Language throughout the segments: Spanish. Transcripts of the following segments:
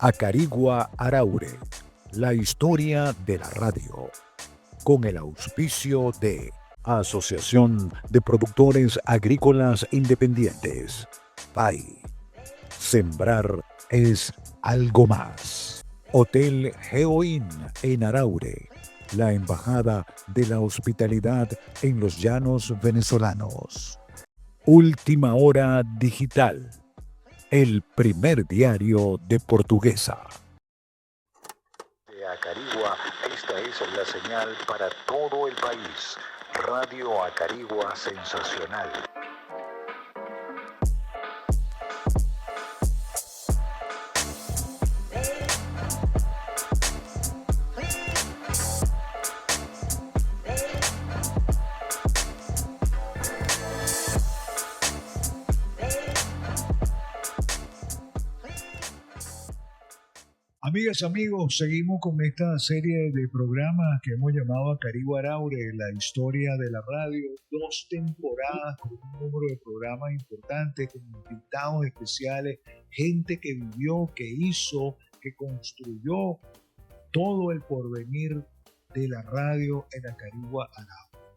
Acarigua Araure, la historia de la radio, con el auspicio de Asociación de Productores Agrícolas Independientes, PAI. Sembrar es algo más. Hotel Geoin en Araure, la embajada de la hospitalidad en los llanos venezolanos. Última Hora Digital, el primer diario de Portuguesa. De Acarigua, esta es la señal para todo el país. Radio Acarigua Sensacional. Amigas, amigos, seguimos con esta serie de programas que hemos llamado Acarigua Araure, la historia de la radio. 2 temporadas con un número de programas importantes, con invitados especiales, gente que vivió, que hizo, que construyó todo el porvenir de la radio en Acarigua Araure.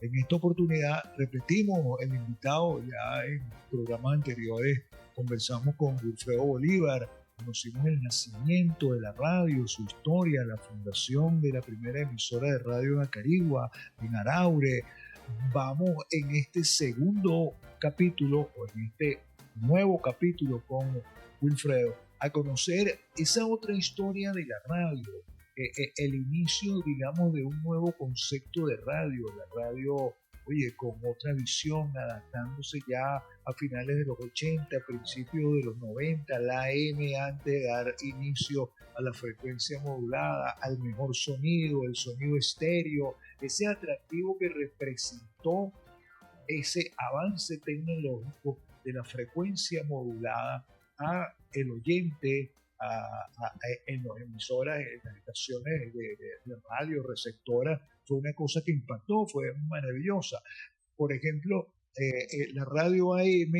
En esta oportunidad repetimos el invitado. Ya en programas anteriores conversamos con Wilfredo Bolívar. Conocimos el nacimiento de la radio, su historia, la fundación de la primera emisora de radio en Acarigua, en Araure. Vamos en este segundo capítulo, o en este nuevo capítulo con Wilfredo, a conocer esa otra historia de la radio, el inicio, digamos, de un nuevo concepto de radio, la radio, con otra visión, adaptándose ya a finales de los 80, principios de los 90, la AM, antes de dar inicio a la frecuencia modulada, al mejor sonido, el sonido estéreo, ese atractivo que representó ese avance tecnológico de la frecuencia modulada a el oyente, en las emisoras, en las estaciones de radio, receptoras. Fue una cosa que impactó, fue maravillosa. Por ejemplo, la radio AM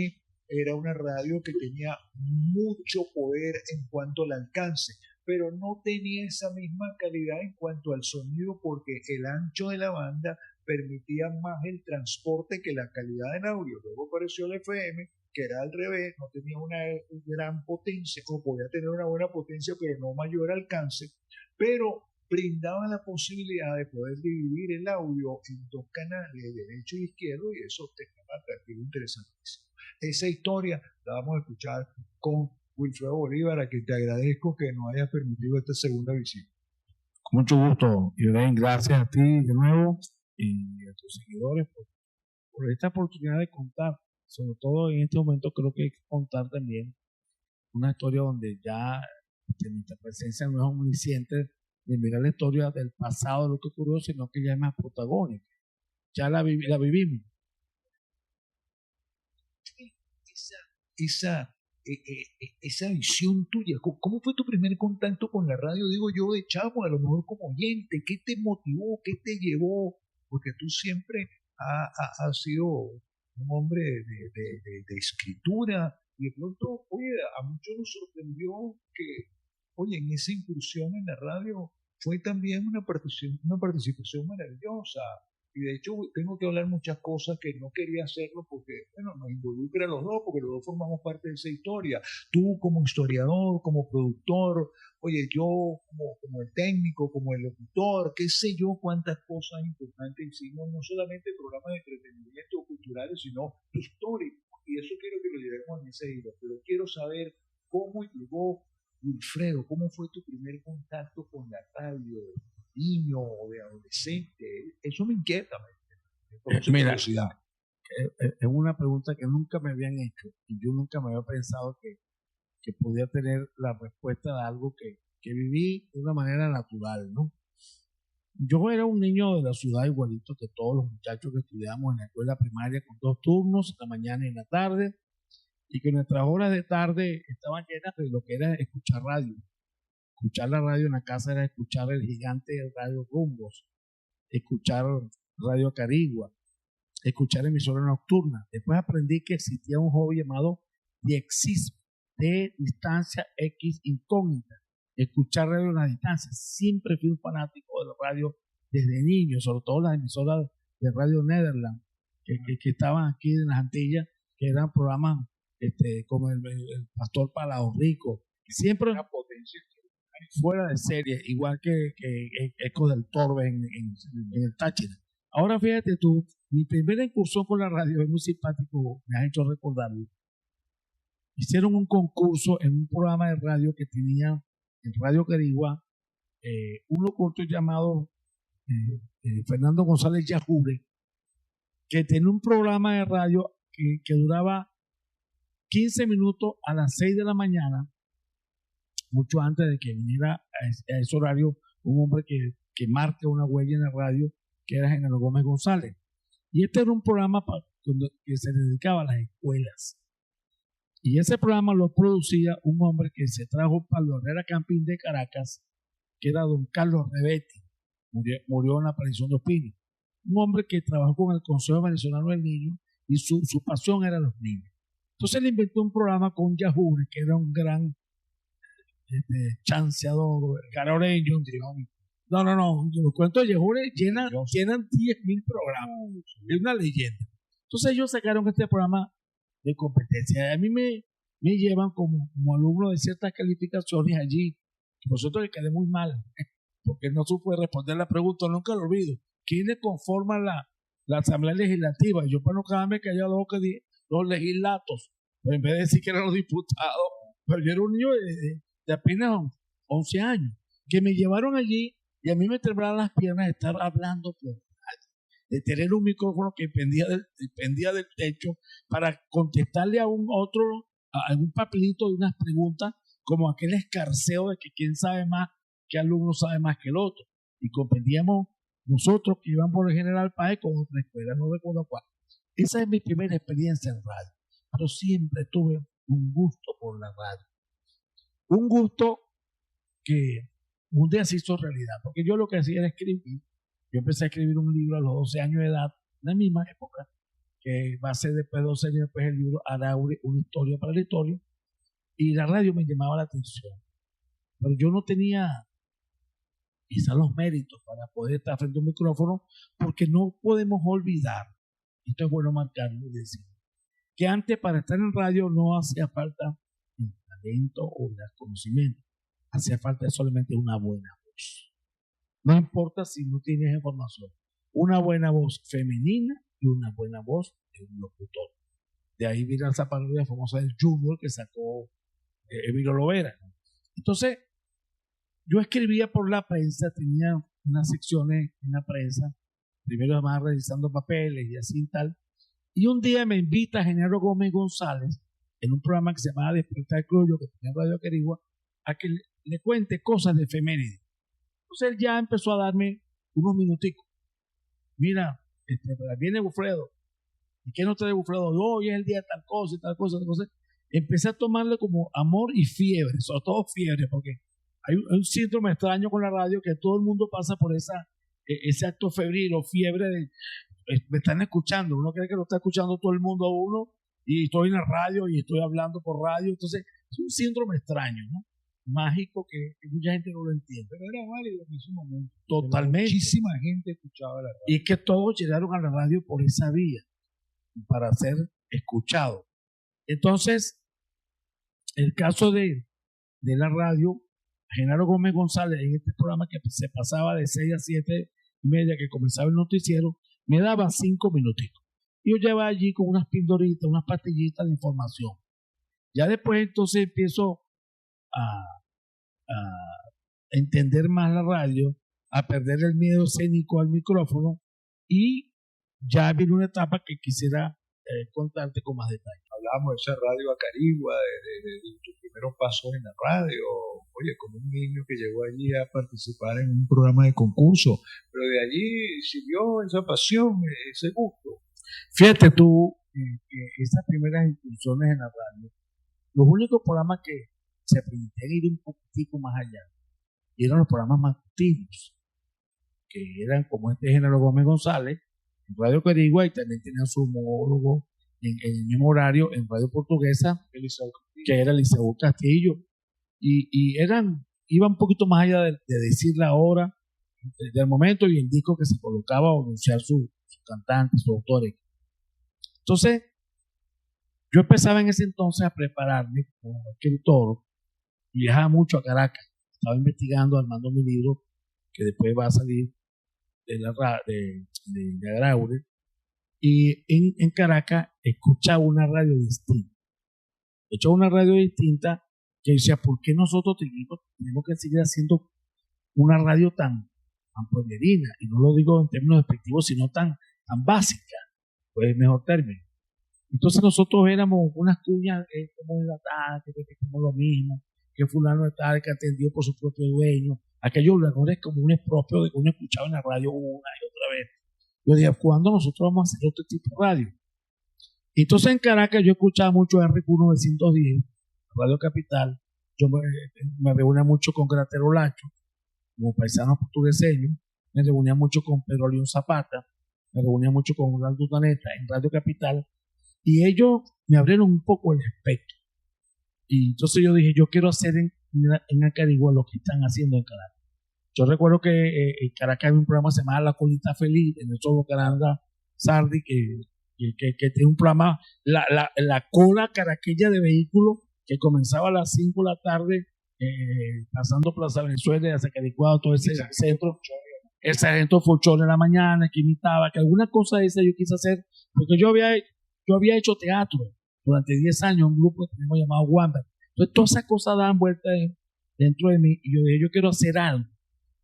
era una radio que tenía mucho poder en cuanto al alcance, pero no tenía esa misma calidad en cuanto al sonido, porque el ancho de la banda permitía más el transporte que la calidad del audio. Luego apareció el FM, que era al revés, no tenía una gran potencia, o podía tener una buena potencia, pero no mayor alcance, pero brindaba la posibilidad de poder dividir el audio en 2 canales, derecho y izquierdo, y eso tenía un atractivo interesantísimo. Esa historia la vamos a escuchar con Wilfredo Bolívar, a quien te agradezco que nos hayas permitido esta segunda visita. Con mucho gusto, Ibrahim, gracias a ti de nuevo y a tus seguidores por esta oportunidad de contar. Sobre todo en este momento creo que hay que contar también una historia donde ya nuestra presencia no es omnisciente de mirar la historia del pasado, de lo que ocurrió, sino que ya es más protagónica. Ya la vivimos. Esa visión tuya, ¿cómo fue tu primer contacto con la radio? Digo yo, de chavo, a lo mejor como oyente, ¿qué te motivó, qué te llevó? Porque tú siempre has sido un hombre de escritura, y de pronto, a muchos nos sorprendió que, en esa incursión en la radio fue también una participación maravillosa. Y de hecho tengo que hablar muchas cosas que no quería hacerlo porque, nos involucra a los dos, porque los dos formamos parte de esa historia. Tú como historiador, como productor, yo como el técnico, como el locutor, qué sé yo, cuántas cosas importantes hicimos, no solamente programas de entretenimiento culturales, sino históricos. Y eso quiero que lo llevemos en ese hilo. Pero quiero saber cómo llegó Wilfredo, cómo fue tu primer contacto con la radio, de niño o de adolescente. Eso me inquieta. Mira, es una pregunta que nunca me habían hecho y yo nunca me había pensado que podía tener la respuesta de algo que viví de una manera natural, ¿no? Yo era un niño de la ciudad igualito que todos los muchachos que estudiamos en la escuela primaria, con 2 turnos, en la mañana y en la tarde, y que nuestras horas de tarde estaban llenas de lo que era escuchar radio. Escuchar la radio en la casa era escuchar el gigante Radio Rumbos, escuchar Radio Acarigua, escuchar emisoras nocturnas. Después aprendí que existía un hobby llamado diexismo, de distancia X incógnita, escuchar radio a la distancia. Siempre fui un fanático de la radio desde niño, sobre todo las emisoras de Radio Nederland, que estaban aquí en las Antillas, que eran programas como el Pastor Palao Rico, siempre una potencia fuera de serie, igual que Eco del Torbe en el Táchira. Ahora fíjate tú, mi primera incursión con la radio es muy simpático, me has hecho recordarlo. Hicieron un concurso en un programa de radio que tenía en Radio Carigua un locutor llamado Fernando González Yajure, que tenía un programa de radio que duraba 15 minutos a las 6 de la mañana, mucho antes de que viniera a ese horario un hombre que marca una huella en la radio, que era Genaro Gómez González. Y este era un programa que se dedicaba a las escuelas. Y ese programa lo producía un hombre que se trajo para la Herrera Campín de Caracas, que era don Carlos Rebetti. Murió en la aparición de Ospina. Un hombre que trabajó con el Consejo Venezolano del Niño y su pasión era los niños. Entonces él inventó un programa con Yajure, que era un gran chanceador, caroreño. No, los cuentos de Yajure llenan 10.000 programas. Es una leyenda. Entonces ellos sacaron este programa de competencia. A mí me llevan como alumno de ciertas calificaciones allí. Por cierto, le quedé muy mal, porque no supe responder la pregunta, nunca lo olvido. ¿Quiénes conforman la Asamblea Legislativa? Yo para no quedarme callado los legislatos, pues en vez de decir que eran los diputados, pero yo era un niño de apenas 11 años, que me llevaron allí y a mí me temblaban las piernas de estar hablando por radio, de tener un micrófono que pendía del techo para contestarle a algún papelito de unas preguntas, como aquel escarceo de que quién sabe más, qué alumno sabe más que el otro. Y comprendíamos nosotros que íbamos por el General Páez con otra escuela, no recuerdo cuál. Esa es mi primera experiencia en radio, pero siempre tuve un gusto por la radio. Un gusto que un día se hizo realidad, porque yo lo que hacía era escribir. Yo empecé a escribir un libro a los 12 años de edad, en la misma época, que va a ser después de 12 años después el libro Araure, una historia para la historia, y la radio me llamaba la atención. Pero yo no tenía quizás los méritos para poder estar frente a un micrófono, porque no podemos olvidar, esto es bueno marcarlo y decir, que antes para estar en radio no hacía falta el talento o el conocimiento, hacía falta solamente una buena voz. No importa si no tienes información, una buena voz femenina y una buena voz de un locutor. De ahí viene esa parodia famosa del Junior que sacó Emilio Lovera. Entonces, yo escribía por la prensa, tenía unas secciones en la prensa, primero además revisando papeles y así y tal. Y un día me invita Genaro Gómez González, en un programa que se llamaba Despertar Criollo, que tenía en Radio Carigua, a que le cuente cosas de efemérides. Entonces él ya empezó a darme unos minuticos. Mira, viene Bufredo. ¿Y qué no trae Bufredo? Hoy es el día de tal cosa y tal cosa, tal cosa. Empecé a tomarle como amor y fiebre, sobre todo fiebre, porque hay un síndrome extraño con la radio que todo el mundo pasa por ese acto febril o fiebre de me están escuchando. Uno cree que lo está escuchando todo el mundo a uno y estoy en la radio y estoy hablando por radio. Entonces es un síndrome extraño, ¿no? Mágico que mucha gente no lo entiende. Pero era válido en ese momento. Totalmente. Muchísima gente escuchaba la radio. Y que todos llegaron a la radio por esa vía para ser escuchados. Entonces, el caso de la radio, Genaro Gómez González, en este programa que se pasaba de 6 a 7:30, que comenzaba el noticiero, me daba 5 minutitos. Yo llevaba allí con unas pildoritas, unas pastillitas de información. Ya después entonces empiezo a entender más la radio, a perder el miedo escénico al micrófono, y ya viene una etapa que quisiera contarte con más detalle. Hablamos de esa radio Acarigua, de tus primeros pasos en la radio, oye, como un niño que llegó allí a participar en un programa de concurso, pero de allí siguió esa pasión, ese gusto. Fíjate tú, esas primeras incursiones en la radio, los únicos programas que se permitían ir un poquitico más allá eran los programas matutinos, que eran como este Genaro Gómez González, en Radio Carigua, y también tenían su homólogo en el mismo horario en Radio Portuguesa, que era Liceo Castillo, y iba un poquito más allá de decir la hora del momento y el disco que se colocaba o anunciar su cantante, su autor. Entonces, yo empezaba en ese entonces a prepararme como escritor y viajaba mucho a Caracas. Estaba investigando, armando mi libro que después va a salir de Araure. Y en Caracas escuchaba una radio distinta. Escuchaba una radio distinta que decía, ¿por qué nosotros tenemos que seguir haciendo una radio tan pueblerina? Y no lo digo en términos despectivos, sino tan básica, pues el mejor término. Entonces nosotros éramos unas cuñas como enlatadas, que como lo mismo, que fulano de tal, que atendió por su propio dueño. Aquellos lugares comunes propios de que uno escuchaba en la radio una y otra vez. Yo dije, ¿cuándo nosotros vamos a hacer otro tipo de radio? Entonces en Caracas yo escuchaba mucho RQ 910, Radio Capital. Yo me reunía mucho con Gratero Lacho, como paisano portugueseño. Me reunía mucho con Pedro León Zapata. Me reunía mucho con Orlando Daneta en Radio Capital. Y ellos me abrieron un poco el espectro. Y entonces yo dije, yo quiero hacer en Acarigua lo que están haciendo en Caracas. Yo recuerdo que en Caracas había un programa que se llamaba La Colita Feliz, en el solo Caranda Sardi, que tiene un programa, la cola caraqueña de vehículos, que comenzaba a las 5 de la tarde, pasando Plaza Venezuela, hacia Caricuado, todo ese centro. El sargento Fochón en la mañana, que imitaba, que alguna cosa de esa yo quise hacer, porque yo había hecho teatro durante 10 años, un grupo que tenemos llamado Wamba. Entonces todas esas cosas daban vuelta dentro de mí, y yo dije, yo quiero hacer algo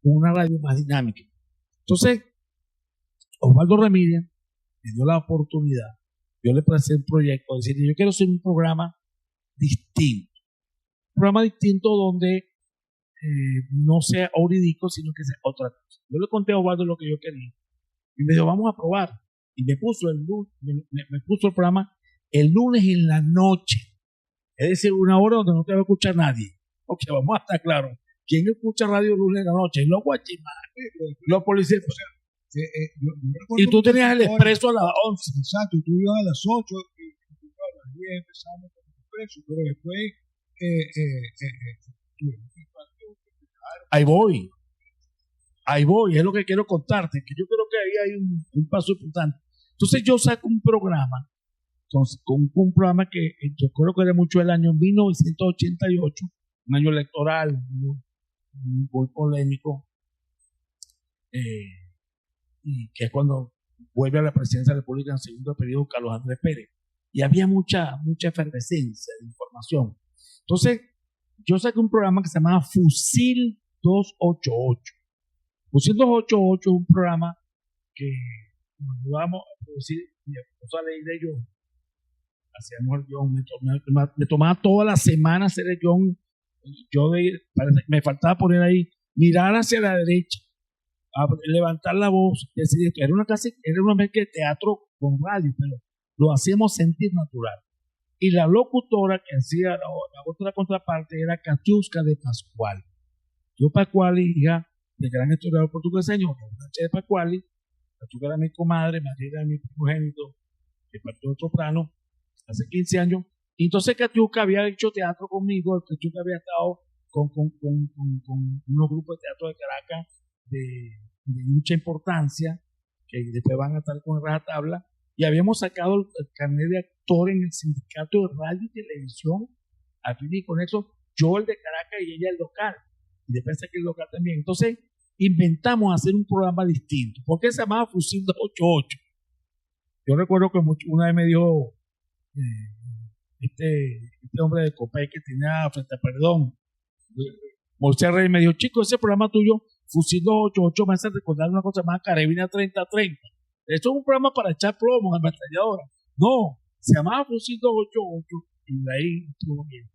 con una radio más dinámica. Entonces, Osvaldo Ramírez me dio la oportunidad, yo le presenté un proyecto, decir, yo quiero hacer un programa distinto donde no sea orídico, sino que sea otra cosa. Yo le conté a Osvaldo lo que yo quería, y me dijo, vamos a probar, y me puso el programa el lunes en la noche, es decir, una hora donde no te va a escuchar nadie. Ok, vamos a estar claros. ¿Quién escucha radio el lunes en la noche? Los guachimanes, los policías. O sea, y tú tenías el expreso a las 11. Exacto, tú ibas a las 8 y a las 10 empezamos con el expreso, pero después ahí voy, es lo que quiero contarte, que yo creo que ahí hay un paso importante. Entonces yo saco un programa, con un programa que yo creo que era mucho el año 1988, un año electoral, muy polémico, y que es cuando vuelve a la presidencia de la República en el segundo periodo Carlos Andrés Pérez, y había mucha efervescencia de información. Entonces yo saqué un programa que se llamaba Fusil 288. Fusil 288 es un programa que nos ayudamos a producir, mi esposa Leida y yo hacíamos el guión, me tomaba toda la semana hacer el guión. Me faltaba poner ahí, mirar hacia la derecha, levantar la voz, decir esto. Era una mezcla de teatro con radio, pero lo hacíamos sentir natural. Y la locutora que hacía la otra contraparte era Katiuska de Pascual. Yo Pascuali, hija del gran historiador portugueseño, Sánchez de Pascuali. Katiuska era mi comadre, María era mi primogénito, que partió de otro plano hace 15 años. Y entonces Katiuska había hecho teatro conmigo. Katiuska había estado con unos grupos de teatro de Caracas de mucha importancia, que después van a estar con rajatabla, y habíamos sacado el carnet de actor en el sindicato de radio y televisión, al fin y con eso, yo el de Caracas y ella el local, y después saqué el local también. Entonces inventamos hacer un programa distinto. ¿Por qué se llamaba Fusil 288? Yo recuerdo que una vez me dijo este hombre de Copay que tenía frente a Perdón, Moisés Rey, me dijo, chico, ese programa tuyo, Fusil 288, me hace recordar una cosa más, Carabina 3030. Esto es un programa para echar plomo a la ametralladora. No, se llamaba Fusil 288 y de ahí estuvo bien.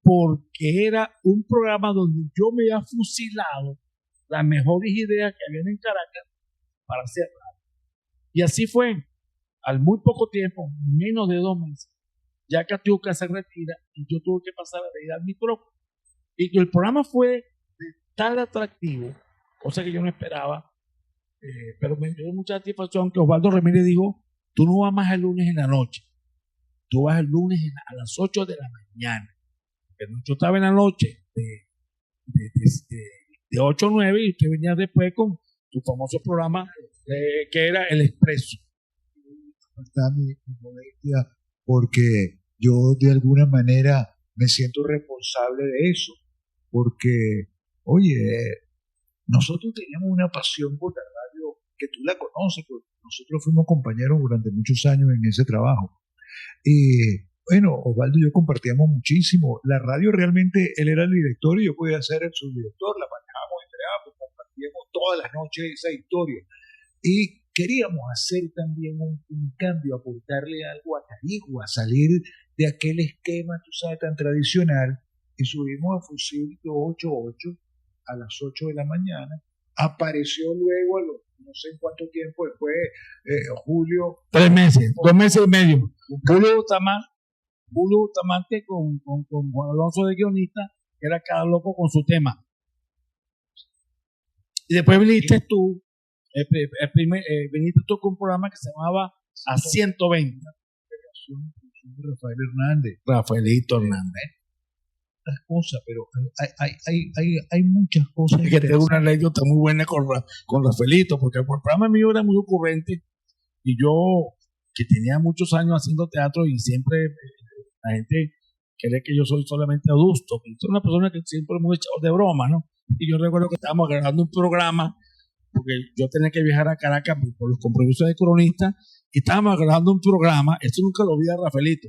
Porque era un programa donde yo me había fusilado las mejores ideas que habían en Caracas para hacer radio. Y así fue. Al muy poco tiempo, menos de 2 meses, ya Katiuska se retira y yo tuve que pasar a leer al micrófono. Y el programa fue de tal atractivo, cosa que yo no esperaba, pero me dio mucha satisfacción que Osvaldo Ramírez dijo, tú no vas más el lunes en la noche, tú vas el lunes a las 8 de la mañana. Yo estaba en la noche de 8 a 9 y usted venía después con tu famoso programa que era El Expreso. Está mi modestia, porque yo de alguna manera me siento responsable de eso, porque, oye, nosotros teníamos una pasión por la radio que tú la conoces, porque nosotros fuimos compañeros durante muchos años en ese trabajo. Y bueno, Osvaldo y yo compartíamos muchísimo. La radio realmente, él era el director y yo podía ser el subdirector, la manejábamos entre ambos, compartíamos todas las noches esa historia. Y queríamos hacer también un cambio, aportarle algo a Carigua, salir de aquel esquema, tú sabes, tan tradicional, y subimos a Fusil 288 a las 8 de la mañana. Apareció luego, no sé en cuánto tiempo después, Julio. 3 meses, 2 meses y medio. Julio Bustamante con Juan Alonso de guionista, que era cada loco con su tema. Y después viniste tú, viniste tú con un programa que se llamaba A 120. Rafaelito Hernández. Las cosas, pero hay muchas cosas. Es que tengo una anécdota muy buena con Rafaelito, porque el programa mío era muy ocurrente y yo, que tenía muchos años haciendo teatro y siempre la gente cree que yo soy solamente adusto, que soy una persona que siempre me he echado de broma, ¿no? Y yo recuerdo que estábamos grabando un programa, porque yo tenía que viajar a Caracas por los compromisos de cronista, y estábamos grabando un programa, esto nunca lo vi a Rafaelito.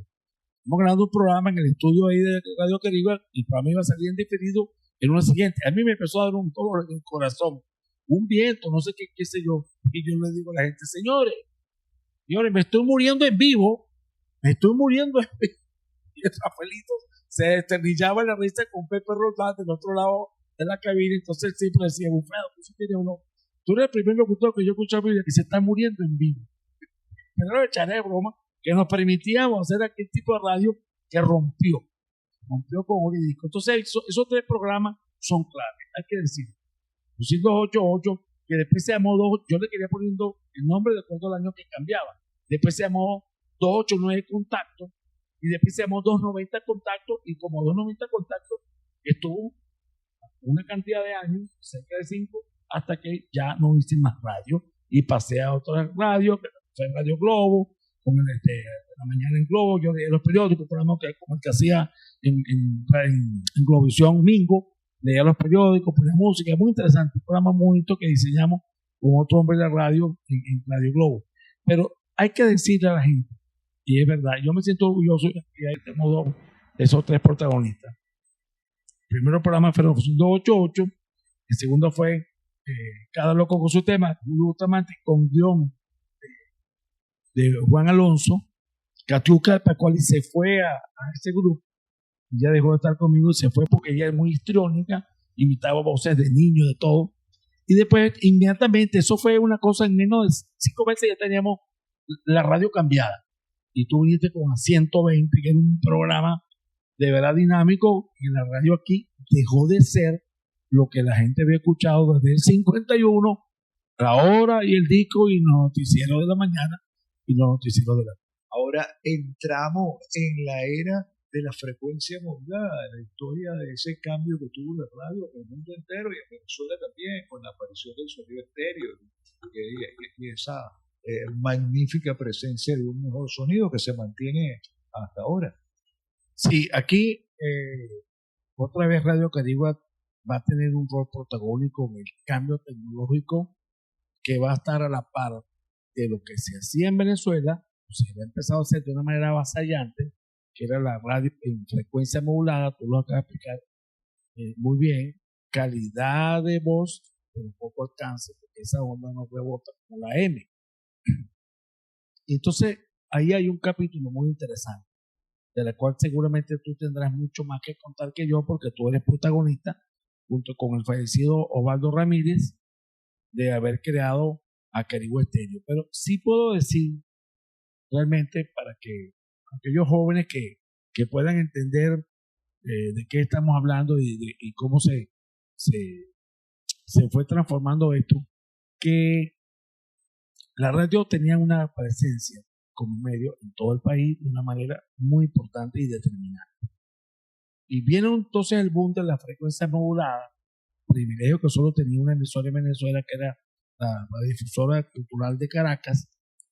Estamos grabando un programa en el estudio ahí de Radio Caribe y el programa iba a salir en diferido el lunes siguiente. A mí me empezó a dar un dolor en el corazón, un viento, no sé qué sé yo. Y yo le digo a la gente, señores, me estoy muriendo en vivo. Y el Rafaelito se desternillaba en la risa con Pepe Roldán del otro lado de la cabina. Entonces él siempre decía, Bufedo, tú eres el primer locutor que yo escuché que se está muriendo en vivo. Pero le echaré broma, que nos permitíamos hacer aquel tipo de radio que rompió con Jurídico. Entonces, esos 3 programas son claves, hay que decir. Fusil 288, que después se llamó yo le quería poniendo el nombre de acuerdo al año que cambiaba. Después se llamó 289 Contacto, y después se llamó 290 Contacto, y como 290 Contacto estuvo una cantidad de años, cerca de 5, hasta que ya no hice más radio, y pasé a otra radio, que fue Radio Globo, con la mañana en Globo, yo leía los periódicos, como el que hacía en Globovisión Mingo, leía los periódicos, ponía música, muy interesante, un programa muy bonito que diseñamos con otro hombre de radio en Radio Globo. Pero hay que decirle a la gente, y es verdad, yo me siento orgulloso de que ahí tenemos esos 3 protagonistas. El primer programa fue 288, el segundo fue Cada Loco con su tema, justamente con guión de Juan Alonso, Catiuca Pascual, y se fue a ese grupo. Ella dejó de estar conmigo y se fue porque ella es muy histriónica, imitaba voces de niños, de todo. Y después, inmediatamente, eso fue una cosa, en menos de 5 meses ya teníamos la radio cambiada. Y tú viniste con A 120, que era un programa de verdad dinámico, y la radio aquí dejó de ser lo que la gente había escuchado desde el 51, la hora y el disco y los noticieros de la mañana y los noticieros de la tarde. Ahora entramos en la era de la frecuencia modulada, la historia de ese cambio que tuvo la radio en el mundo entero y en Venezuela también, con la aparición del sonido estéreo y esa magnífica presencia de un mejor sonido que se mantiene hasta ahora. Sí, aquí otra vez Radio Carigua va a tener un rol protagónico en el cambio tecnológico que va a estar a la par de lo que se hacía en Venezuela, se había empezado a hacer de una manera avasallante, que era la radio en frecuencia modulada, tú lo acabas de explicar muy bien, calidad de voz, pero poco alcance, porque esa onda no rebota como la M. Y entonces, ahí hay un capítulo muy interesante, de la cual seguramente tú tendrás mucho más que contar que yo, porque tú eres protagonista, junto con el fallecido Osvaldo Ramírez, de haber creado a Carigua Estéreo. Pero sí puedo decir, realmente, para que aquellos jóvenes que puedan entender de qué estamos hablando y cómo se fue transformando esto, que la radio tenía una presencia como medio en todo el país de una manera muy importante y determinante. Y viene entonces el boom de la frecuencia modulada, privilegio que solo tenía una emisora en Venezuela, que era la difusora cultural de Caracas,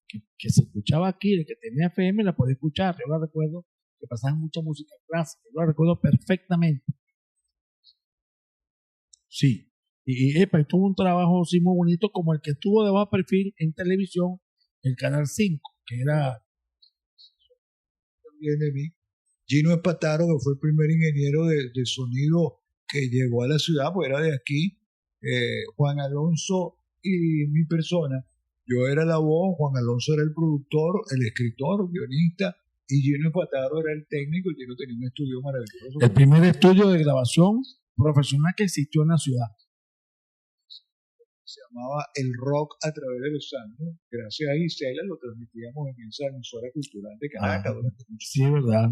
que se escuchaba aquí, el que tenía FM la podía escuchar. Yo la recuerdo que pasaban mucha música clásica, yo la recuerdo perfectamente. Sí, y tuvo un trabajo sí, muy bonito, como el que tuvo de bajo perfil en televisión, el Canal 5, que era... También de mí. Gino Espataro, que fue el primer ingeniero de sonido que llegó a la ciudad, pues era de aquí. Juan Alonso y mi persona. Yo era la voz, Juan Alonso era el productor, el escritor, guionista, y Gino Espataro era el técnico. Y Gino tenía un estudio maravilloso. El primer estudio de grabación profesional que existió en la ciudad. Se llamaba El Rock a través de los años. Gracias a Gisela lo transmitíamos en esa emisora cultural de Caracas durante mucho tiempo. Sí, verdad.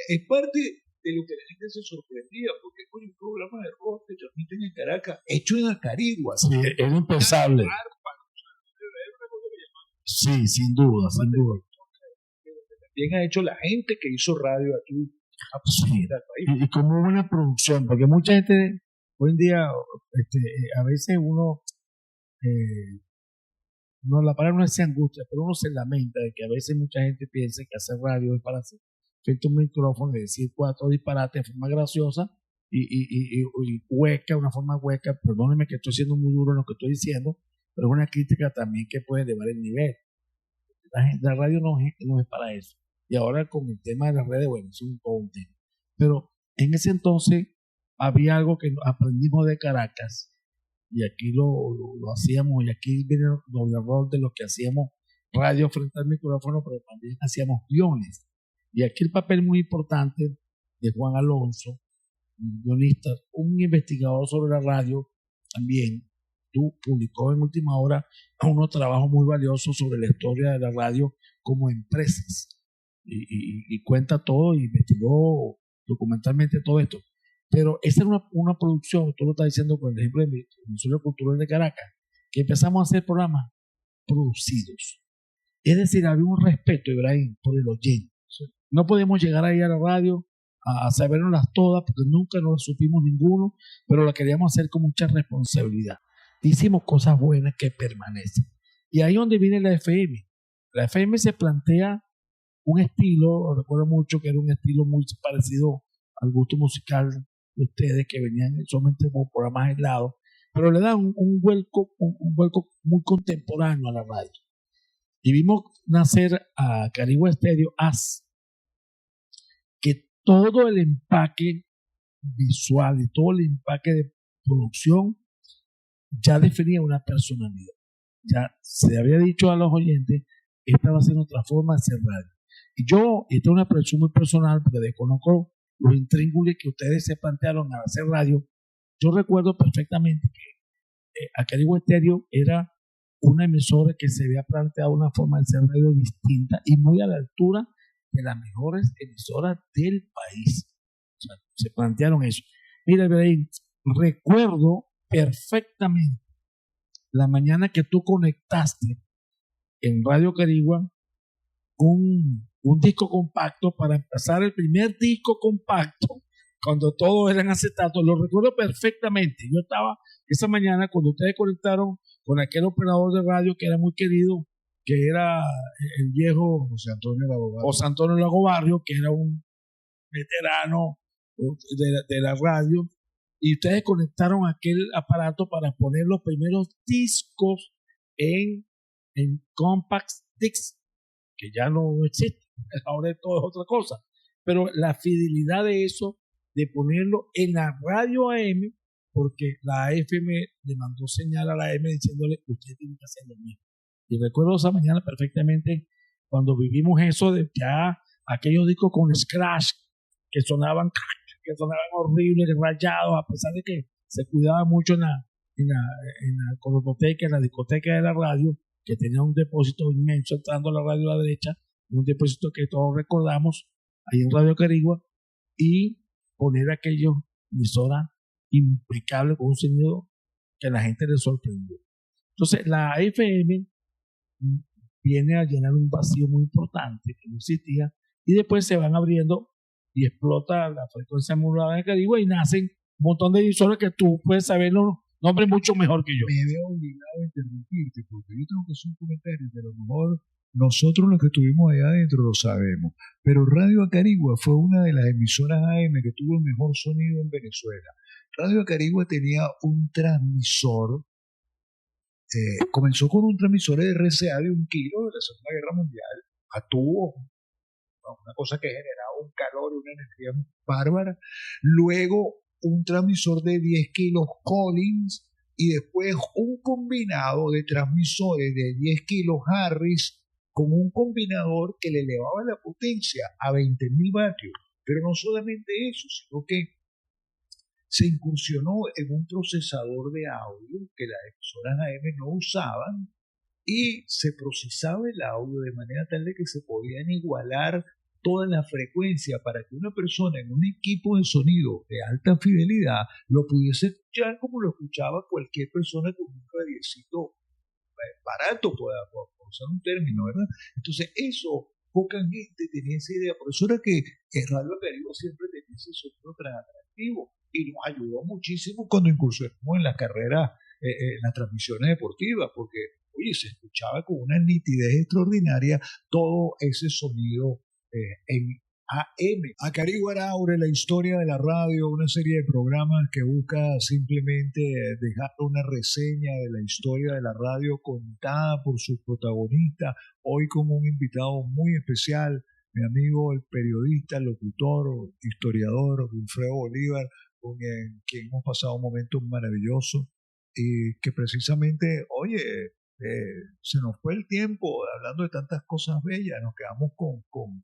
Es parte de lo que la gente se sorprendía, porque es un programa de rock que transmiten en Caracas, hecho en Acarigua. Sí, era impensable. Sí, sin duda, sin duda. También ha hecho la gente que hizo radio aquí. Sí. Y como una producción, porque mucha gente hoy en día, a veces uno, no, la palabra no es angustia, pero uno se lamenta de que a veces mucha gente piensa que hacer radio es para hacer frente a un micrófono y decir 4 disparates de forma graciosa y hueca, una forma hueca. Perdónenme que estoy siendo muy duro en lo que estoy diciendo, pero es una crítica también que puede elevar el nivel. La radio no es para eso. Y ahora con el tema de las redes, bueno, es un tema. Pero en ese entonces había algo que aprendimos de Caracas, y aquí lo hacíamos, y aquí viene el error de lo que hacíamos radio frente al micrófono, pero también hacíamos guiones. Y aquí el papel muy importante de Juan Alonso, un guionista, un investigador sobre la radio, también publicó en Última Hora unos trabajos muy valiosos sobre la historia de la radio como empresas. Y cuenta todo, y investigó documentalmente todo esto. Pero esa era una producción, tú lo estás diciendo con el ejemplo de mi emisora cultural de Caracas, que empezamos a hacer programas producidos. Es decir, había un respeto, Ibrahim, por el oyente. No podemos llegar ahí a la radio a sabernoslas todas, porque nunca nos supimos ninguno, pero la queríamos hacer con mucha responsabilidad. Hicimos cosas buenas que permanecen. Y ahí es donde viene la FM. La FM se plantea un estilo, recuerdo mucho que era un estilo muy parecido al gusto musical de ustedes, que venían solamente como programas aislados, pero le dan un vuelco muy contemporáneo a la radio. Y vimos nacer a Carigua Estéreo que todo el empaque visual y todo el empaque de producción ya definía una personalidad. Ya se había dicho a los oyentes, esta va a ser nuestra forma de hacer radio. Y yo, esta es una expresión muy personal, porque desconozco los intríngulis que ustedes se plantearon al hacer radio. Yo recuerdo perfectamente que Acarigua Estéreo era una emisora que se había planteado una forma de hacer radio distinta y muy a la altura de las mejores emisoras del país. O sea, se plantearon eso. Mira, Ibrahim, recuerdo perfectamente la mañana que tú conectaste en Radio Carigua un disco compacto para empezar el primer disco compacto, cuando todos eran acetatos. Lo recuerdo perfectamente. Yo estaba esa mañana cuando ustedes conectaron con aquel operador de radio que era muy querido, que era el viejo José Antonio Lago Barrio, que era un veterano de la radio, y ustedes conectaron aquel aparato para poner los primeros discos en compact discs, que ya no existe, ahora todo es otra cosa, pero la fidelidad de eso, de ponerlo en la radio AM, porque la FM le mandó señal a la AM diciéndole, usted tiene que hacer lo mismo. Y recuerdo esa mañana perfectamente cuando vivimos eso de ya aquellos discos con scratch que sonaban horribles, rayados, a pesar de que se cuidaba mucho en la colonoteca, en la discoteca de la radio, que tenía un depósito inmenso entrando a la radio a la derecha, un depósito que todos recordamos ahí en Radio Carigua, y poner aquello emisora impecable con un sonido que a la gente le sorprendió. Entonces la FM viene a llenar un vacío muy importante que no existía, y después se van abriendo y explota la frecuencia modulada de Carigua y nacen un montón de emisoras que tú puedes saber los nombres mucho mejor que yo. Me veo obligado a interrumpirte porque yo tengo que hacer un comentario que a lo mejor nosotros los que estuvimos allá adentro lo sabemos, pero Radio Acarigua fue una de las emisoras AM que tuvo el mejor sonido en Venezuela. Radio Acarigua tenía un transmisor, comenzó con un transmisor de RCA de 1 kilo de la Segunda Guerra Mundial, a tubo, una cosa que generaba un calor y una energía bárbara. Luego un transmisor de 10 kilos Collins y después un combinado de transmisores de 10 kilos Harris con un combinador que le elevaba la potencia a 20.000 vatios. Pero no solamente eso, sino que se incursionó en un procesador de audio que las emisoras AM no usaban y se procesaba el audio de manera tal de que se podían igualar toda la frecuencia para que una persona en un equipo de sonido de alta fidelidad lo pudiese escuchar como lo escuchaba cualquier persona con un radiecito barato, por usar un término, ¿verdad? Entonces eso, poca gente tenía esa idea, por eso era que Radio Acarigua siempre tenía ese sonido tan atractivo y nos ayudó muchísimo cuando incursionamos en las carreras, en las transmisiones deportivas, porque oye, se escuchaba con una nitidez extraordinaria todo ese sonido en AM. Acarigua Araure, la historia de la radio, una serie de programas que busca simplemente dejar una reseña de la historia de la radio contada por sus protagonistas, hoy con un invitado muy especial, mi amigo el periodista, locutor, historiador Wilfredo Bolívar, con quien hemos pasado momentos maravillosos y que precisamente, oye, se nos fue el tiempo hablando de tantas cosas bellas, nos quedamos con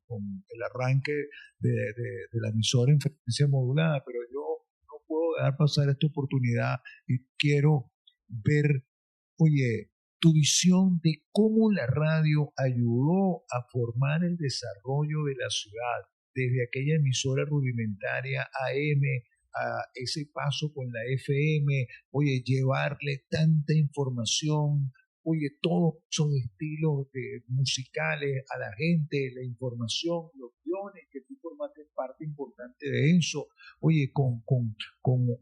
el arranque de la emisora en frecuencia modulada, pero yo no puedo dejar pasar esta oportunidad y quiero ver, oye, tu visión de cómo la radio ayudó a formar el desarrollo de la ciudad, desde aquella emisora rudimentaria AM, a ese paso con la FM, oye, llevarle tanta información, oye, todos esos estilos musicales a la gente, la información, los guiones, que tú formaste parte importante de eso, oye, con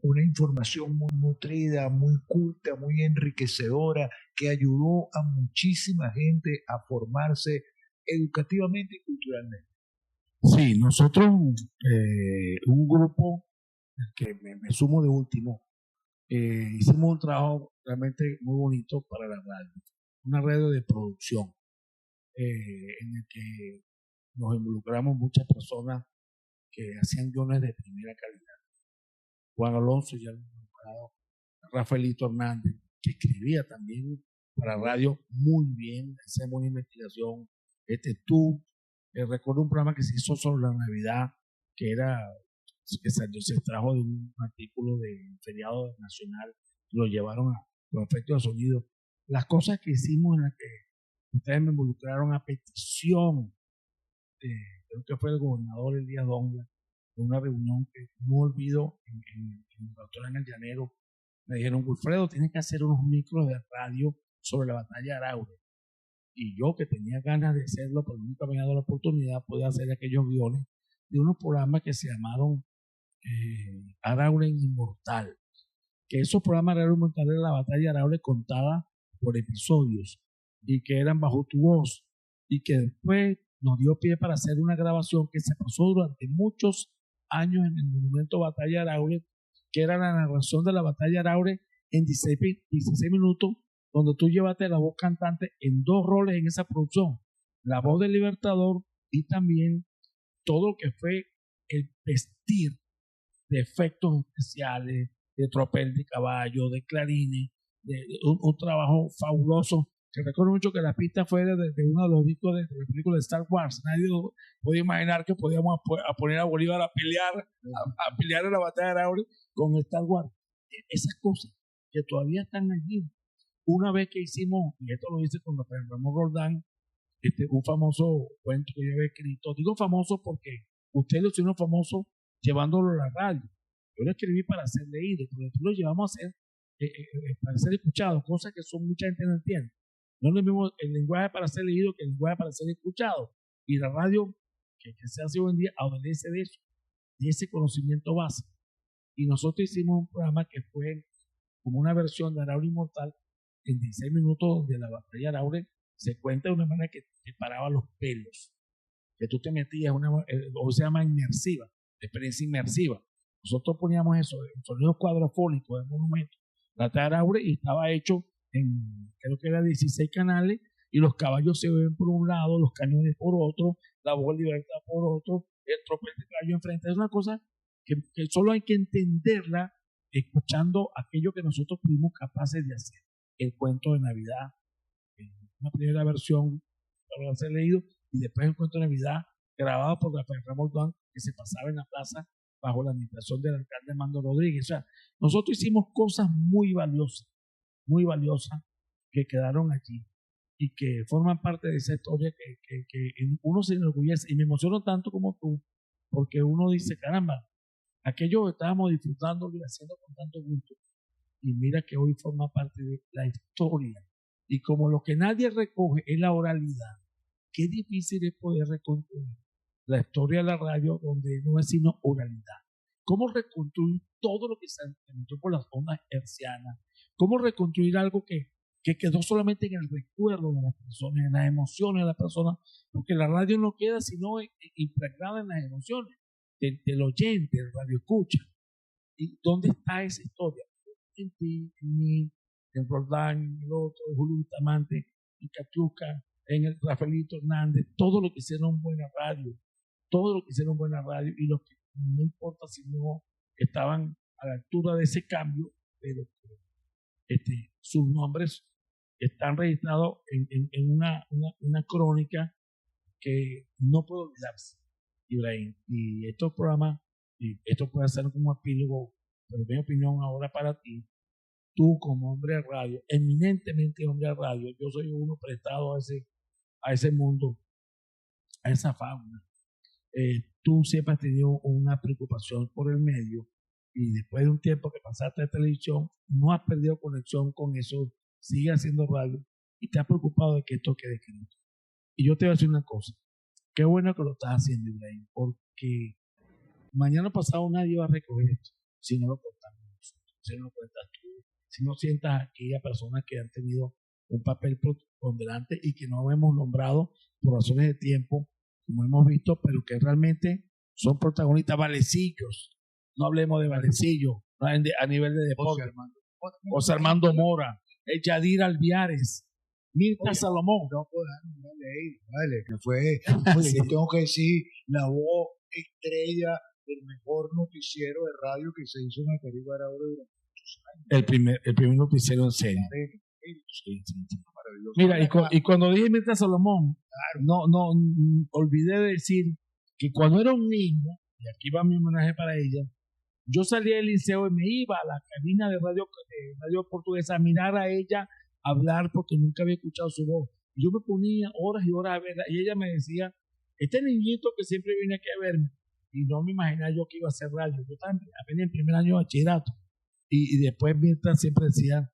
una información muy nutrida, muy culta, muy enriquecedora, que ayudó a muchísima gente a formarse educativamente y culturalmente. Sí, nosotros, un grupo que me sumo de último, hicimos un trabajo realmente muy bonito para la radio, una radio de producción en el que nos involucramos muchas personas que hacían guiones de primera calidad. Juan Alonso, ya lo hemos nombrado, Rafaelito Hernández, que escribía también para radio muy bien, hacíamos una investigación. Recuerdo un programa que se hizo sobre la Navidad, que se extrajo de un artículo de feriado nacional, lo llevaron a los efectos de sonido. Las cosas que hicimos en las que ustedes me involucraron a petición creo que fue el gobernador Elías Donga, en una reunión que no olvido en el en el Llanero, me dijeron: Wilfredo, tienes que hacer unos micros de radio sobre la batalla de Araure. Y yo, que tenía ganas de hacerlo, pero nunca me había dado la oportunidad, podía hacer aquellos guiones de unos programas que se llamaron Araure Inmortal, que esos programas de Araure Inmortal de la batalla de Araure contaba por episodios y que eran bajo tu voz, y que después nos dio pie para hacer una grabación que se pasó durante muchos años en el Monumento Batalla de Araure, que era la narración de la batalla de Araure en 16 minutos, donde tú llevaste la voz cantante en 2 roles en esa producción, la voz del Libertador y también todo lo que fue el vestir de efectos especiales, de tropel de caballo, de clarines, un trabajo fabuloso. Que recuerdo mucho que la pista fue de uno de los discos de la película de Star Wars. Nadie podía imaginar que podíamos poner a Bolívar a pelear en la batalla de Araure con Star Wars. Esas cosas que todavía están allí. Una vez que hicimos, y esto lo hice con Ramón Roldán, un famoso cuento que yo había escrito. Digo famoso porque ustedes lo hicieron famoso llevándolo a la radio. Yo lo escribí para ser leído, pero después lo llevamos a hacer para ser escuchado, cosas que mucha gente no entiende. No es lo mismo el lenguaje para ser leído que el lenguaje para ser escuchado. Y la radio, que se hace hoy en día, adolece de eso, de ese conocimiento básico. Y nosotros hicimos un programa que fue como una versión de Araure Inmortal en 16 minutos, donde la batalla de Araure se cuenta de una manera que te paraba los pelos, que tú te metías, o se llama inmersiva, experiencia inmersiva. Nosotros poníamos eso, en sonidos cuadrafónicos de monumento, la batalla de Araure, y estaba hecho en, creo que era 16 canales, y los caballos se ven por un lado, los cañones por otro, la voz de libertad por otro, el tropel de caballo enfrente. Es una cosa que solo hay que entenderla escuchando aquello que nosotros fuimos capaces de hacer. El cuento de Navidad, una primera versión para ser leído, y después el cuento de Navidad grabado por Rafael Ramón Duán, que se pasaba en la plaza bajo la administración del alcalde Mando Rodríguez. O sea, nosotros hicimos cosas muy valiosas que quedaron allí y que forman parte de esa historia que uno se enorgullece, y me emociono tanto como tú, porque uno dice, caramba, aquello que estábamos disfrutando y haciendo con tanto gusto, y mira que hoy forma parte de la historia. Y como lo que nadie recoge es la oralidad, qué difícil es poder reconstruir la historia de la radio, donde no es sino oralidad. ¿Cómo reconstruir todo lo que se emitió por las ondas hercianas? ¿Cómo reconstruir algo que quedó solamente en el recuerdo de las personas, en las emociones de las personas? Porque la radio no queda sino impregnada en las emociones del oyente, del radio escucha. ¿Y dónde está esa historia? En ti, en mí, en Roldán, en el otro, en Julio Bustamante, en Cachuca, en el Rafaelito Hernández, todo lo que hicieron buena radio, y los que no importa si no estaban a la altura de ese cambio, pero sus nombres están registrados en una crónica que no puede olvidarse, Ibrahim. Y estos programas, y esto puede ser como epílogo, pero mi opinión ahora para ti, tú como hombre de radio, eminentemente hombre de radio, yo soy uno prestado a ese mundo, a esa fauna. Tú siempre has tenido una preocupación por el medio, y después de un tiempo que pasaste a televisión, no has perdido conexión con eso, sigues haciendo radio y te has preocupado de que esto quede escrito. Y yo te voy a decir una cosa, qué bueno que lo estás haciendo, Ibrahim, porque mañana pasado nadie va a recoger esto si no lo contamos nosotros, si no lo cuentas tú, si no sientas a aquellas personas que han tenido un papel ponderante y que no hemos nombrado por razones de tiempo, como hemos visto, pero que realmente son protagonistas. Valecillos, no hablemos de Valecillo a nivel de deporte. José Armando Mora, Yadir Alviares, Mirta Salomón. No puedo nombrarle ahí, vale, que fue, oye, yo tengo que decir, la voz estrella del mejor noticiero de radio que se hizo en Acarigo Araure durante muchos años. El primer noticiero en serio. Sí. Mira, y cuando dije Mirta Salomón, no olvidé de decir que cuando era un niño, y aquí va mi homenaje para ella, yo salía del liceo y me iba a la cabina de radio portuguesa a mirar a ella hablar, porque nunca había escuchado su voz. Yo me ponía horas y horas a verla, y ella me decía, este niñito que siempre viene aquí a verme, y no me imaginaba yo que iba a hacer radio. Yo estaba apenas en primer año de bachillerato, y después Mirta siempre decía,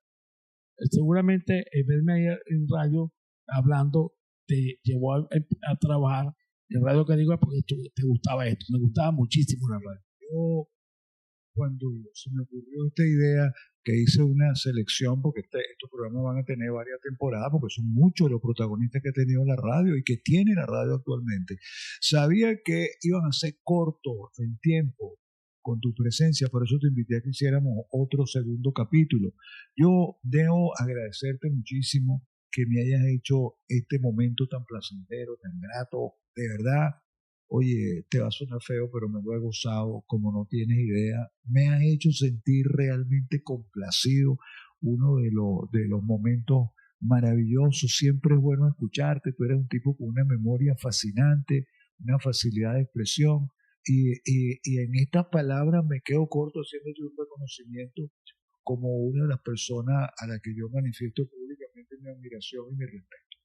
seguramente verme ahí en radio hablando te llevó a trabajar en Radio Carigua porque te gustaba esto. Me gustaba muchísimo la radio. Yo, cuando se me ocurrió esta idea, que hice una selección, porque estos programas van a tener varias temporadas, porque son muchos los protagonistas que ha tenido la radio y que tiene la radio actualmente, sabía que iban a ser cortos en tiempo con tu presencia, por eso te invité a que hiciéramos otro segundo capítulo. Yo debo agradecerte muchísimo que me hayas hecho este momento tan placentero, tan grato, de verdad. Oye, te va a sonar feo, pero me lo he gozado como no tienes idea. Me has hecho sentir realmente complacido, uno de los momentos maravillosos. Siempre es bueno escucharte, tú eres un tipo con una memoria fascinante, una facilidad de expresión. Y en estas palabras me quedo corto haciéndote un reconocimiento como una de las personas a las que yo manifiesto públicamente mi admiración y mi respeto.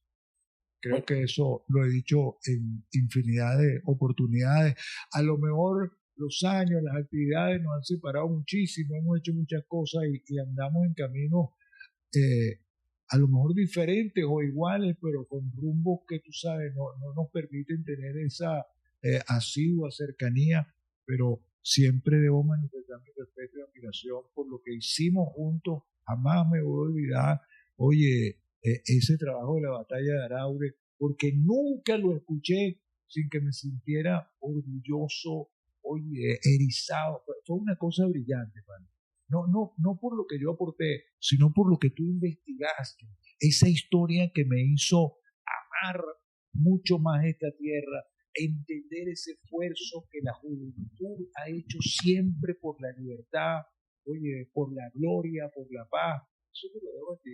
Creo que eso lo he dicho en infinidad de oportunidades. A lo mejor los años, las actividades nos han separado muchísimo, hemos hecho muchas cosas y andamos en camino a lo mejor diferentes o iguales, pero con rumbos que tú sabes, no nos permiten tener esa asidua cercanía, pero siempre debo manifestar mi respeto y admiración por lo que hicimos juntos. Jamás me voy a olvidar, oye, ese trabajo de la batalla de Araure, porque nunca lo escuché sin que me sintiera orgulloso, oye, erizado. Fue una cosa brillante, man. No por lo que yo aporté, sino por lo que tú investigaste. Esa historia que me hizo amar mucho más esta tierra, entender ese esfuerzo que la juventud ha hecho siempre por la libertad, oye, por la gloria, por la paz. Eso te lo debo a ti.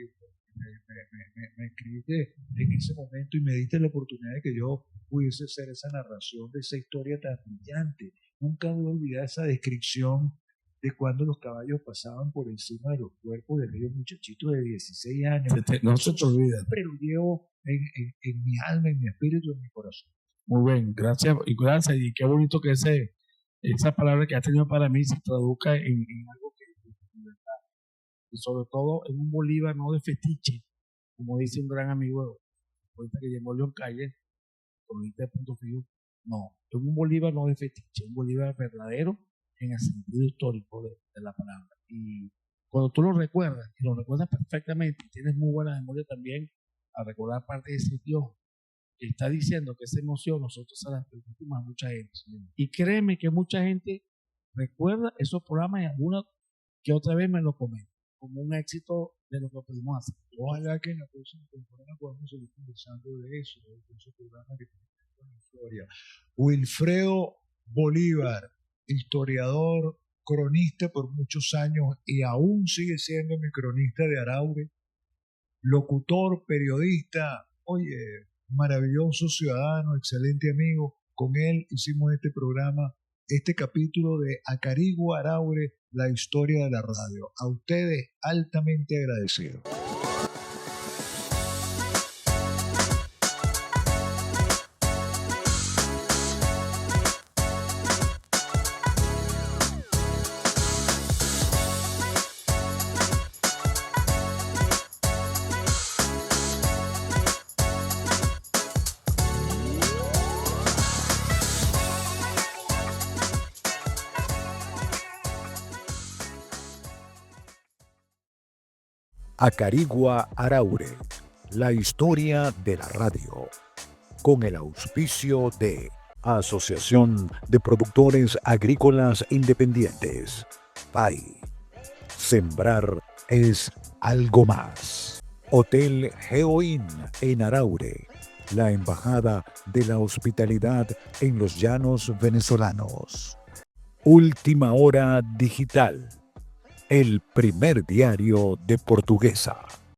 Me escribiste en ese momento y me diste la oportunidad de que yo pudiese hacer esa narración de esa historia tan brillante. Nunca voy a olvidar esa descripción de cuando los caballos pasaban por encima de los cuerpos de aquellos muchachitos de 16 años. No se te olvida. Siempre lo llevo en mi alma, en mi espíritu, en mi corazón. Muy bien, gracias. Y qué bonito que esa palabra que has tenido para mí se traduzca en algo que es verdad. Y sobre todo en un Bolívar no de fetiche, como dice un gran amigo ahorita que llamó León Calle, columnista de Punto Fijo. No, en un Bolívar no de fetiche, un Bolívar verdadero en el sentido histórico de la palabra. Y cuando tú lo recuerdas, y lo recuerdas perfectamente, tienes muy buena memoria también al recordar parte de ese Dios que está diciendo que esa emoción nosotros se la transmitimos a mucha gente. Y créeme que mucha gente recuerda esos programas y alguna que otra vez me lo comenta como un éxito de lo que pudimos hacer. Ojalá que en la próxima temporada podamos seguir conversando de eso, de esos programas que tenemos con la historia. Wilfredo Bolívar, historiador, cronista por muchos años y aún sigue siendo mi cronista de Araure, locutor, periodista, oye, maravilloso ciudadano, excelente amigo. Con él hicimos este programa, este capítulo de Acarigua Araure, la historia de la radio. A ustedes altamente agradecido. Acarigua Araure, la historia de la radio, con el auspicio de Asociación de Productores Agrícolas Independientes, PAI. Sembrar es algo más. Hotel Geoin en Araure, la embajada de la hospitalidad en los llanos venezolanos. Última Hora Digital, el primer diario de Portuguesa.